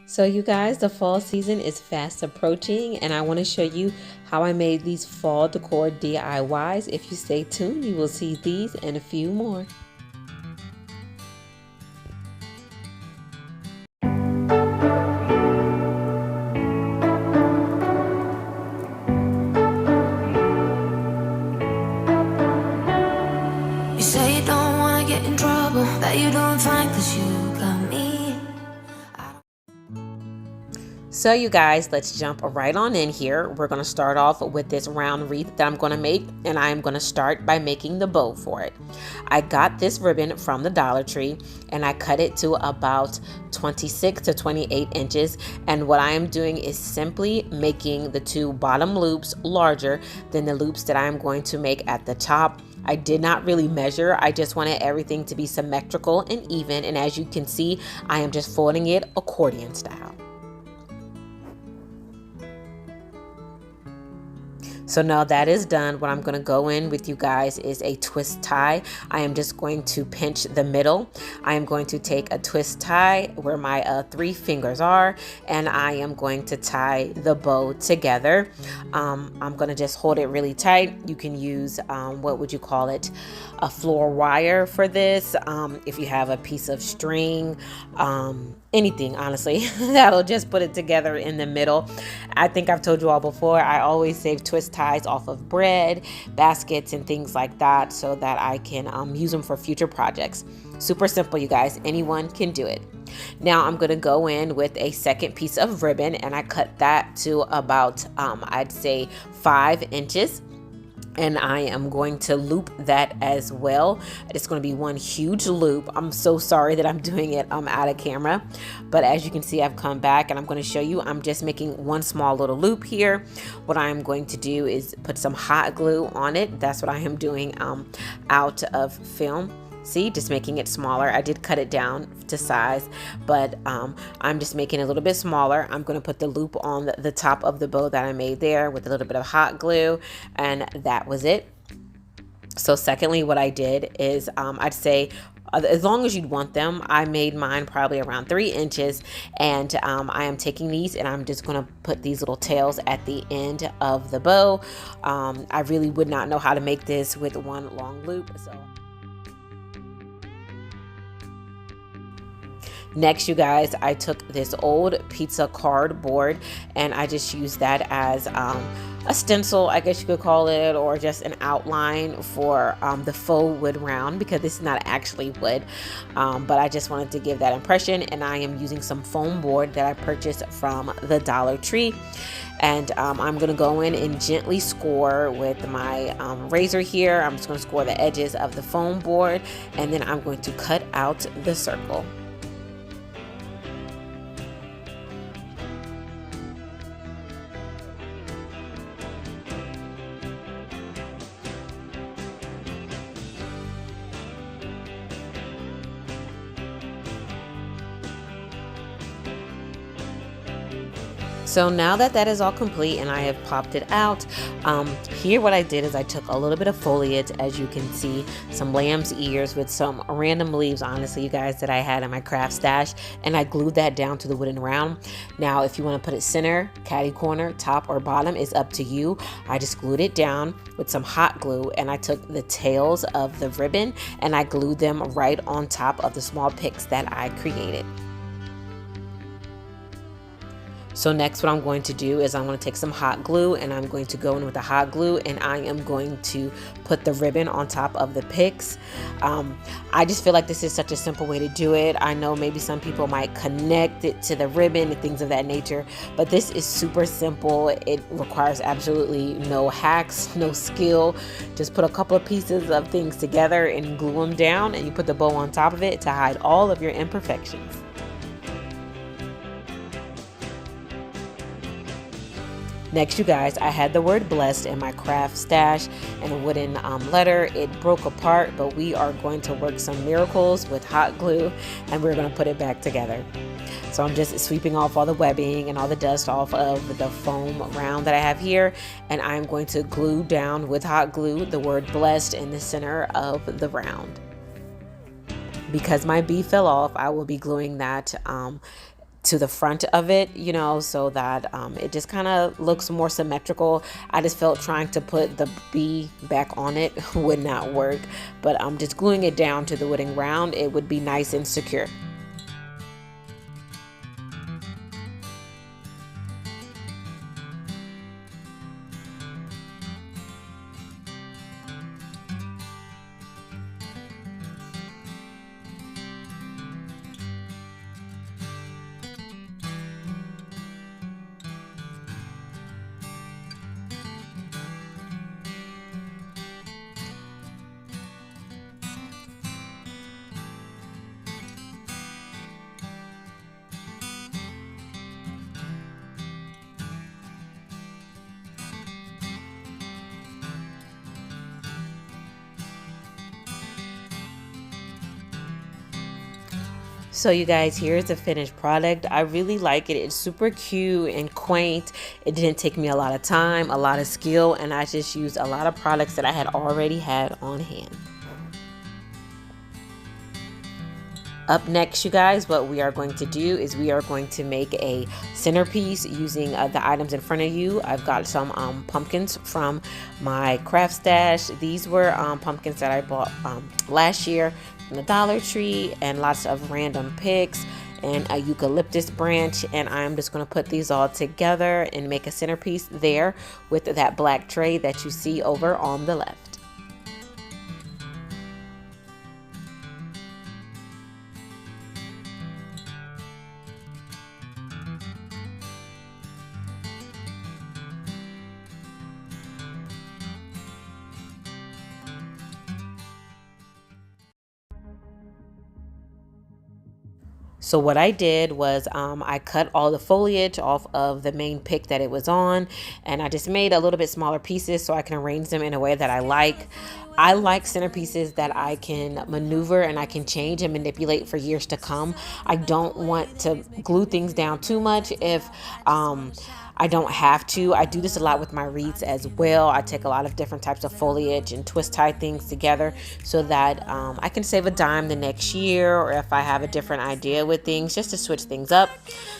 So you guys, the fall season is fast approaching and I want to show you how I made these fall decor DIYs. If you stay tuned, you will see these and a few more. You say you don't wanna get in trouble, that you're doing fine cause you got me. So you guys, let's jump right on in here. We're going to start off with this round wreath that I'm going to make, and I am going to start by making the bow for it. I got this ribbon from the Dollar Tree and I cut it to about 26 to 28 inches, and what I am doing is simply making the two bottom loops larger than the loops that I am going to make at the top. I did not really measure. I just wanted everything to be symmetrical and even, and as you can see, I am just folding it accordion style. So now that is done, what I'm going to go in with you guys is a twist tie. I am just going to pinch the middle. I am going to take a twist tie where my 3 fingers are, and I am going to tie the bow together. I'm going to just hold it really tight. You can use, what would you call it, a floor wire for this. If you have a piece of string, anything, honestly, that'll just put it together in the middle. I think I've told you all before, I always save twist ties off of bread, baskets, and things like that so that I can use them for future projects. Super simple, you guys. Anyone can do it. Now I'm going to go in with a second piece of ribbon, and I cut that to about, I'd say 5 inches. And I am going to loop that as well. It's going to be one huge loop. I'm so sorry that I'm doing it out of camera, but as you can see, I've come back and I'm going to show you. I'm just making one small little loop here. What I'm going to do is put some hot glue on it. That's what I am doing out of film. See, just making it smaller. I did cut it down to size, but I'm just making it a little bit smaller. I'm going to put the loop on the top of the bow that I made there with a little bit of hot glue, and that was it. So secondly, what I did is I'd say as long as you'd want them, I made mine probably around 3 inches, and I am taking these and I'm just going to put these little tails at the end of the bow. I really would not know how to make this with one long loop, so next, you guys, I took this old pizza cardboard and I just used that as a stencil, I guess you could call it, or just an outline for the faux wood round, because this is not actually wood, but I just wanted to give that impression. And I am using some foam board that I purchased from the Dollar Tree. And I'm going to go in and gently score with my razor here. I'm just going to score the edges of the foam board, and then I'm going to cut out the circle. So now that that is all complete and I have popped it out, here what I did is I took a little bit of foliage, as you can see, some lamb's ears with some random leaves, honestly, you guys, that I had in my craft stash, and I glued that down to the wooden round. Now, if you want to put it center, catty corner, top, or bottom, is up to you. I just glued it down with some hot glue, and I took the tails of the ribbon and I glued them right on top of the small picks that I created. So next, what I'm going to do is I'm going to take some hot glue and I'm going to go in with the hot glue and I am going to put the ribbon on top of the picks. I just feel like this is such a simple way to do it. I know maybe some people might connect it to the ribbon and things of that nature, but this is super simple. It requires absolutely no hacks, no skill. Just put a couple of pieces of things together and glue them down, and you put the bow on top of it to hide all of your imperfections. Next, you guys, I had the word blessed in my craft stash and a wooden letter. It broke apart, but we are going to work some miracles with hot glue and we're going to put it back together. So I'm just sweeping off all the webbing and all the dust off of the foam round that I have here, and I'm going to glue down with hot glue the word blessed in the center of the round. Because my bee fell off, I will be gluing that to the front of it, you know, so that it just kind of looks more symmetrical. I just felt trying to put the bee back on it would not work, but I'm just gluing it down to the wooden ground. It would be nice and secure. So you guys, here's the finished product. I really like it. It's super cute and quaint. It didn't take me a lot of time, a lot of skill, and I just used a lot of products that I had already had on hand. Up next, you guys, what we are going to do is we are going to make a centerpiece using the items in front of you. I've got some pumpkins from my craft stash. These were pumpkins that I bought last year from the Dollar Tree, and lots of random picks and a eucalyptus branch, and I'm just going to put these all together and make a centerpiece there with that black tray that you see over on the left. So what I did was I cut all the foliage off of the main pick that it was on, and I just made a little bit smaller pieces so I can arrange them in a way that I like. I like centerpieces that I can maneuver and I can change and manipulate for years to come. I don't want to glue things down too much if I don't have to. I do this a lot with my wreaths as well. I take a lot of different types of foliage and twist tie things together so that I can save a dime the next year, or if I have a different idea with things, just to switch things up.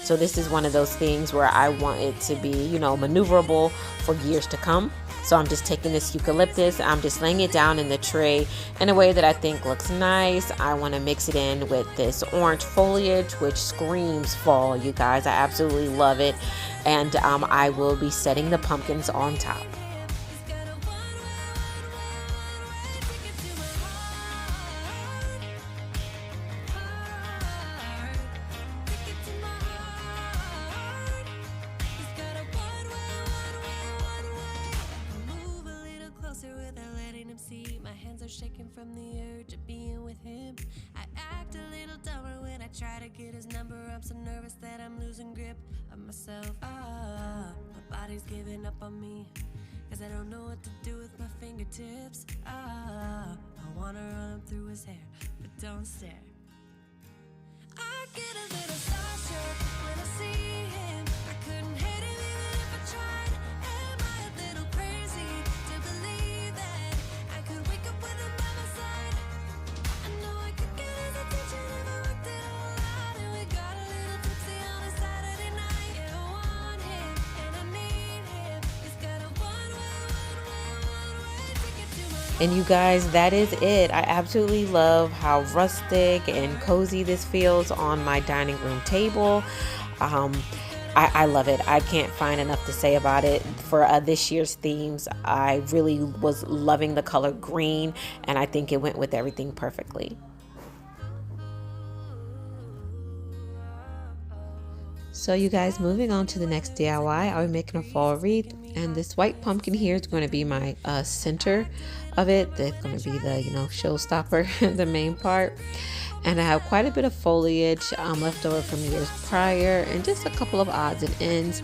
So this is one of those things where I want it to be, you know, maneuverable for years to come. So I'm just taking this eucalyptus, I'm just laying it down in the tray in a way that I think looks nice. I want to mix it in with this orange foliage, which screams fall, you guys. I absolutely love it. And I will be setting the pumpkins on top. Shaking from the urge of being with him. I act a little dumber when I try to get his number. I'm so nervous that I'm losing grip of myself. My body's giving up on me, cause I don't know what to do with my fingertips. I wanna run through his hair, but don't stare. I get a little starstruck when I see him. I couldn't hate him even if I tried. Am I a little crazy to believe that I could wake up with him by my side? I know I could get his attention if I worked it all out. And we got a little tipsy on a Saturday night. Yeah, I want him and I need him. He's got a one-way ticket to my. And you guys, that is it. I absolutely love how rustic and cozy this feels on my dining room table. I love it. I can't find enough to say about it. For this year's themes, I really was loving the color green, and I think it went with everything perfectly. So you guys, moving on to the next DIY, I'll be making a fall wreath, and this white pumpkin here is going to be my center of it. That's going to be the, you know, showstopper, the main part. And I have quite a bit of foliage left over from years prior, and just a couple of odds and ends.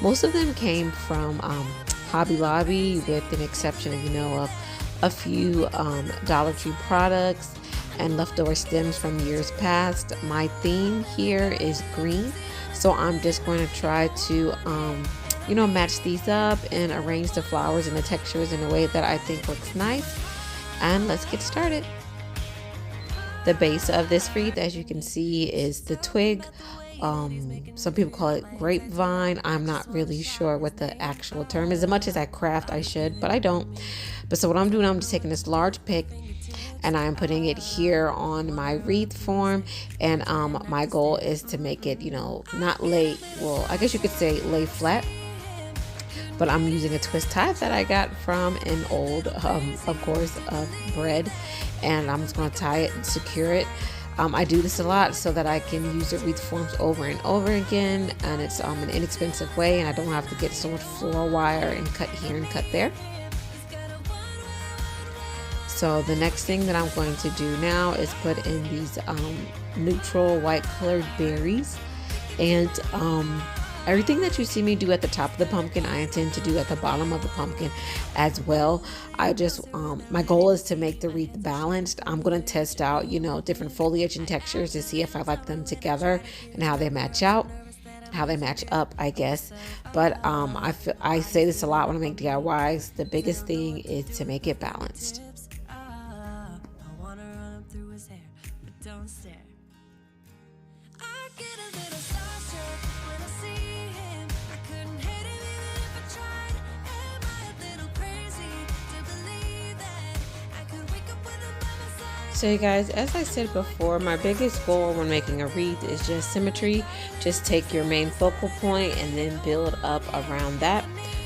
Most of them came from Hobby Lobby, with an exception of, you know, of a few Dollar Tree products and leftover stems from years past. My theme here is green, so I'm just going to try to you know, match these up and arrange the flowers and the textures in a way that I think looks nice. And let's get started. The base of this wreath, as you can see, is the twig some people call it grapevine. I'm not really sure what the actual term is. As much as I craft, I should, but I don't. But so what I'm doing, I'm just taking this large pick and I'm putting it here on my wreath form. And my goal is to make it, not lay, well, I guess you could say lay flat. But I'm using a twist tie that I got from an old, of course, bread. And I'm just going to tie it and secure it. I do this a lot so that I can use the wreath forms over and over again, and it's an inexpensive way, and I don't have to get so much floor wire and cut here and cut there. So the next thing that I'm going to do now is put in these neutral white colored berries, and everything that you see me do at the top of the pumpkin, I intend to do at the bottom of the pumpkin as well. I just, my goal is to make the wreath balanced. I'm going to test out, different foliage and textures to see if I like them together and how they match up, I guess. But I say this a lot when I make DIYs. The biggest thing is to make it balanced. So you guys, as I said before, my biggest goal when making a wreath is just symmetry. Just take your main focal point and then build up around that.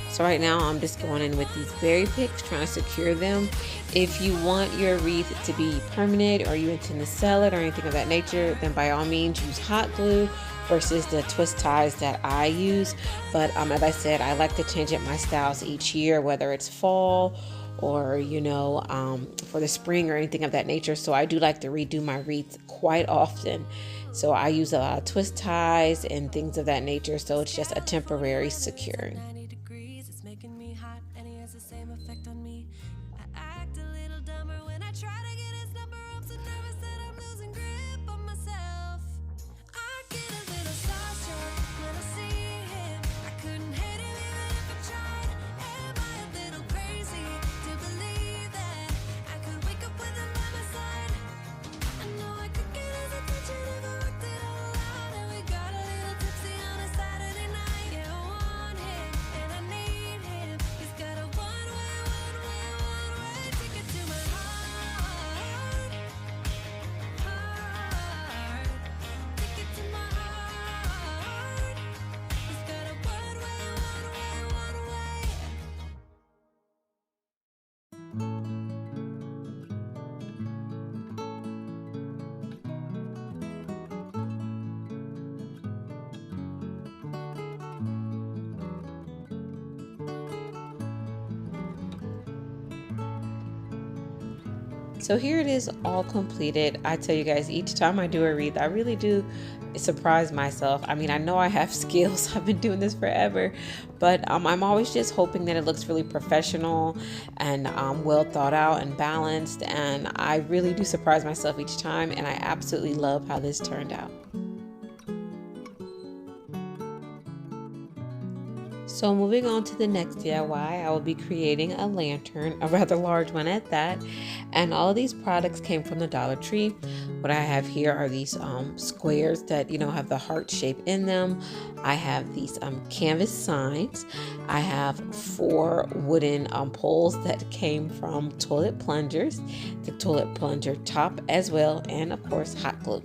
So right now I'm just going in with these berry picks, trying to secure them. If you want your wreath to be permanent or you intend to sell it or anything of that nature, then by all means use hot glue versus the twist ties that I use. But as I said, I like to change up my styles each year, whether it's fall or for the spring or anything of that nature. So I do like to redo my wreath quite often. So I use a lot of twist ties and things of that nature. So it's just a temporary securing. So here it is, all completed. I tell you guys, each time I do a wreath, I really do surprise myself. I mean, I know I have skills. I've been doing this forever, but I'm always just hoping that it looks really professional and well thought out and balanced. And I really do surprise myself each time, and I absolutely love how this turned out. So moving on to the next DIY, I will be creating a lantern, a rather large one at that. And all of these products came from the Dollar Tree. What I have here are these squares that, have the heart shape in them. I have these canvas signs. I have 4 wooden poles that came from toilet plungers, the toilet plunger top as well, and of course hot glue.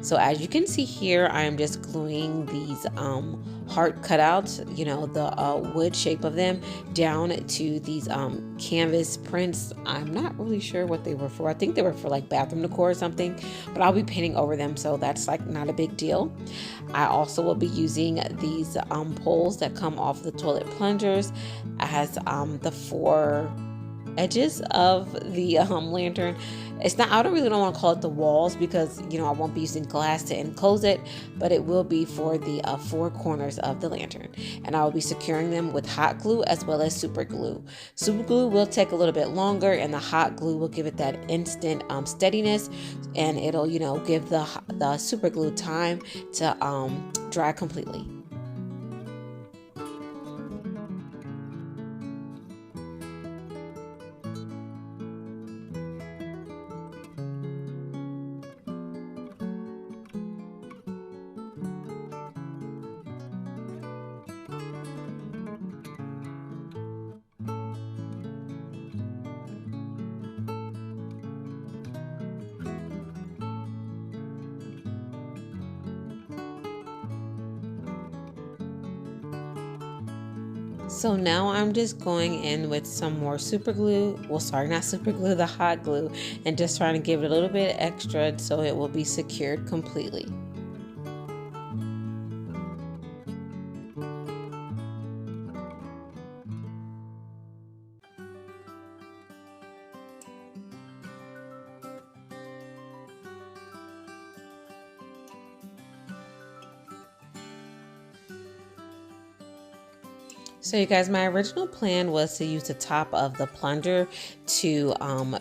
So as you can see here, I am just gluing these heart cutouts, the wood shape of them, down to these canvas prints. I'm not really sure what they were for. I think they were for like bathroom decor or something, but I'll be painting over them, so that's like not a big deal. I also will be using these poles that come off the toilet plungers as the 4 edges of the lantern. It's not, I don't want to call it the walls because I won't be using glass to enclose it, but it will be for the 4 corners of the lantern, and I will be securing them with hot glue as well as super glue. Super glue will take a little bit longer, and the hot glue will give it that instant steadiness, and it'll give the super glue time to dry completely. So now I'm just going in with some more super glue. Well, sorry, not super glue, the hot glue, and just trying to give it a little bit extra so it will be secured completely. So you guys, my original plan was to use the top of the plunger to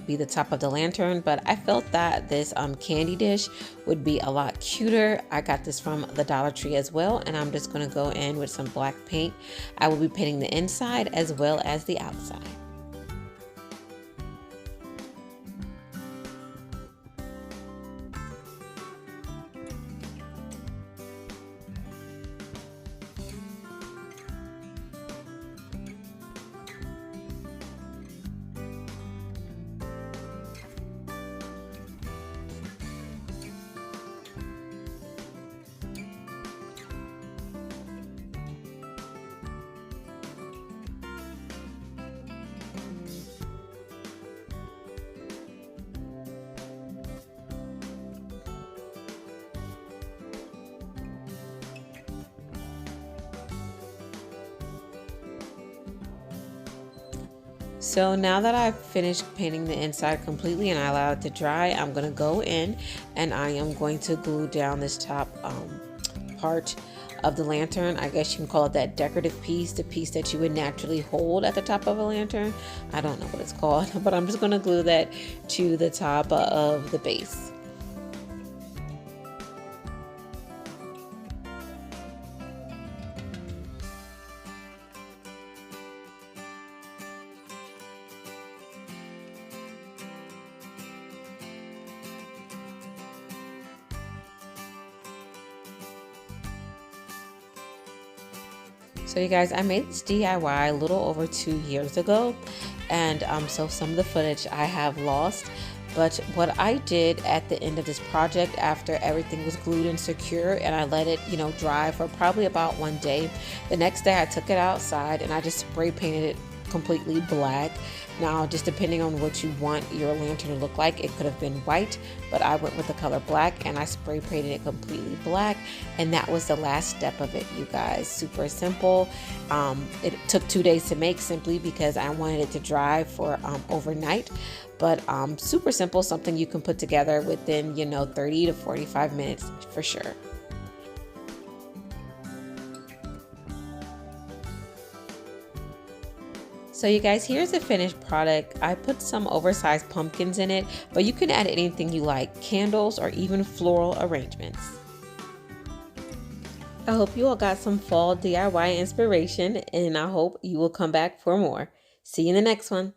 be the top of the lantern, but I felt that this candy dish would be a lot cuter. I got this from the Dollar Tree as well, and I'm just going to go in with some black paint. I will be painting the inside as well as the outside. So now that I've finished painting the inside completely and I allowed it to dry, I'm going to go in and I am going to glue down this top part of the lantern. I guess you can call it that decorative piece, the piece that you would naturally hold at the top of a lantern. I don't know what it's called, but I'm just going to glue that to the top of the base. So you guys, I made this DIY a little over 2 years ago, and so some of the footage I have lost. But what I did at the end of this project, after everything was glued and secure, and I let it, dry for probably about 1 day, the next day I took it outside and I just spray painted it completely black. Now, just depending on what you want your lantern to look like, it could have been white, but I went with the color black and I spray painted it completely black, and that was the last step of it, you guys. Super simple. It took 2 days to make simply because I wanted it to dry for overnight, but super simple, something you can put together within 30 to 45 minutes for sure. So you guys, here's the finished product. I put some oversized pumpkins in it, but you can add anything you like, candles or even floral arrangements. I hope you all got some fall DIY inspiration, and I hope you will come back for more. See you in the next one.